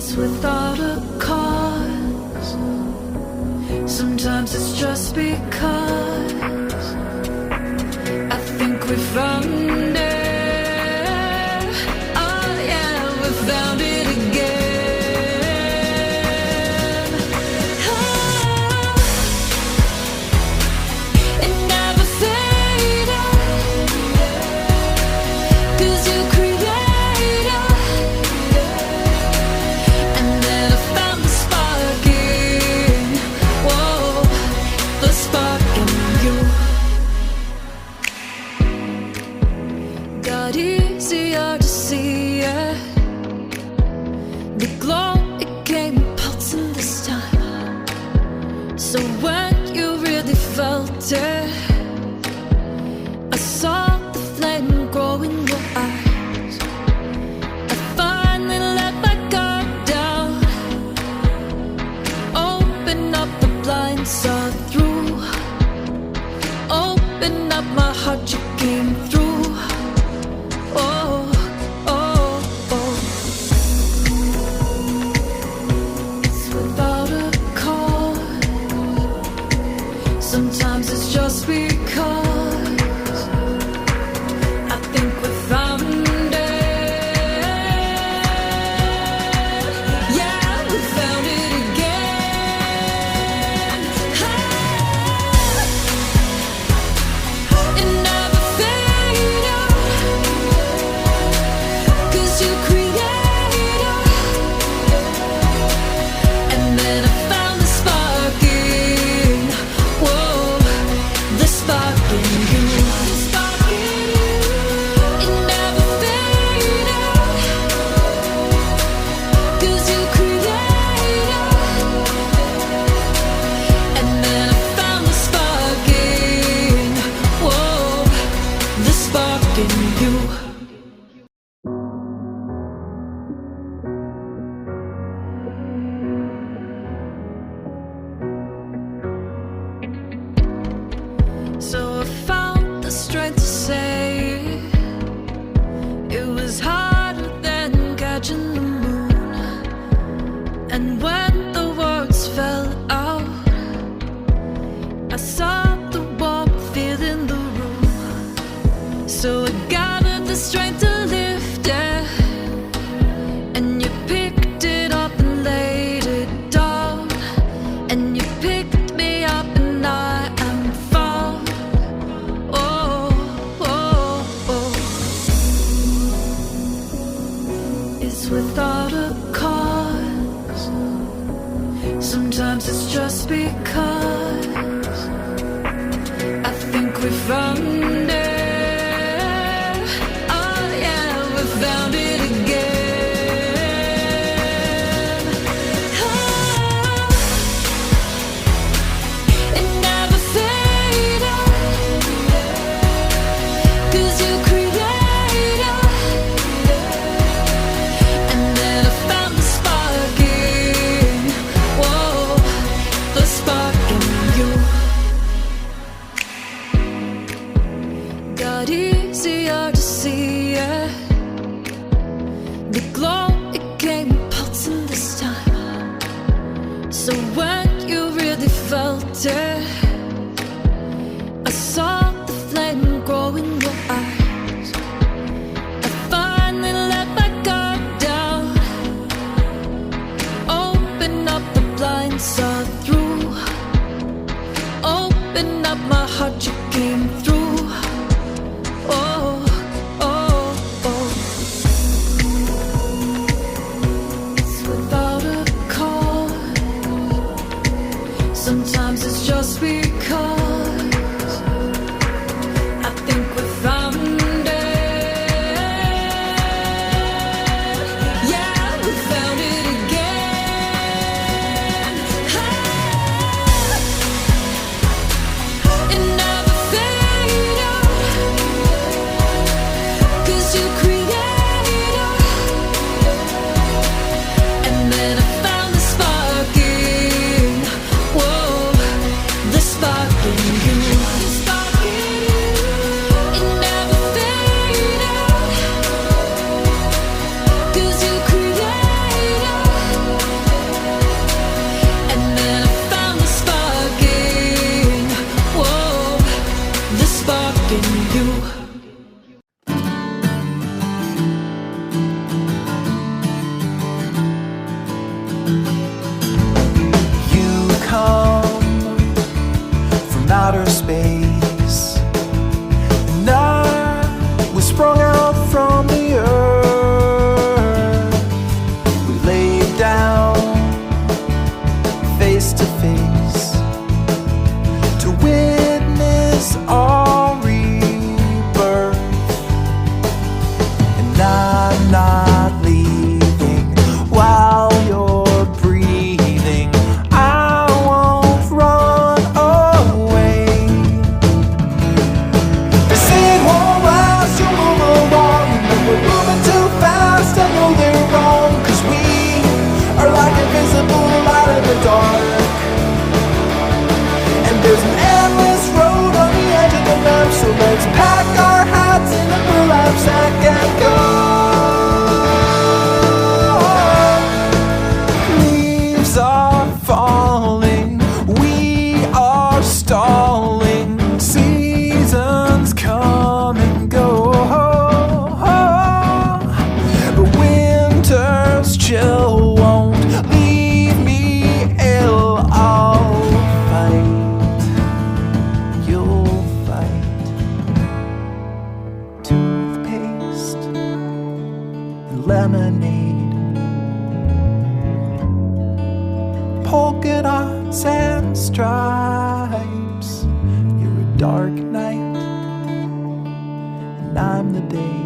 It's without a cause. Sometimes it's just because I think we found it. Oh yeah, we found it again. Oh, it never faded, 'cause you created. And then I found the spark in, whoa, the spark in you. Got easier to see it. The glow, it came pulsing this time. So when you really felt it, I saw the flame grow in your eyes. I finally let my guard down, open up the blinds, saw through. Open up my heart, you came through. Oh, oh, oh. It's without a cause. Sometimes it's just because I think we found it. Yeah, we found it again. It never faded, 'cause you created. And then I found the spark in, whoa, the spark in you. It never faded, 'cause you created. And then I found the spark in, whoa, the spark in you. So I found the strength to say it was harder than catching the moon. And when the words fell out, I saw the warmth filling the room. So I gathered the strength to lift it, and you picked it up and laid it down. And you picked me up and I am found. Oh, oh, oh. It's without a cause. Sometimes it's just because I think we found it. Oh yeah, we found it again. Oh, it never faded, 'cause you created. And then I found the spark in, whoa, the spark in you. Got easier to see it. The glow, it came pulsing this time. So when you really felt it, I saw the flame grow in your eyes. I finally let my guard down, open up the blinds, saw through. Open up my heart, you came through. Oh, oh, oh. lemonade. Polka dots and stripes, you're a dark night, and I'm the day.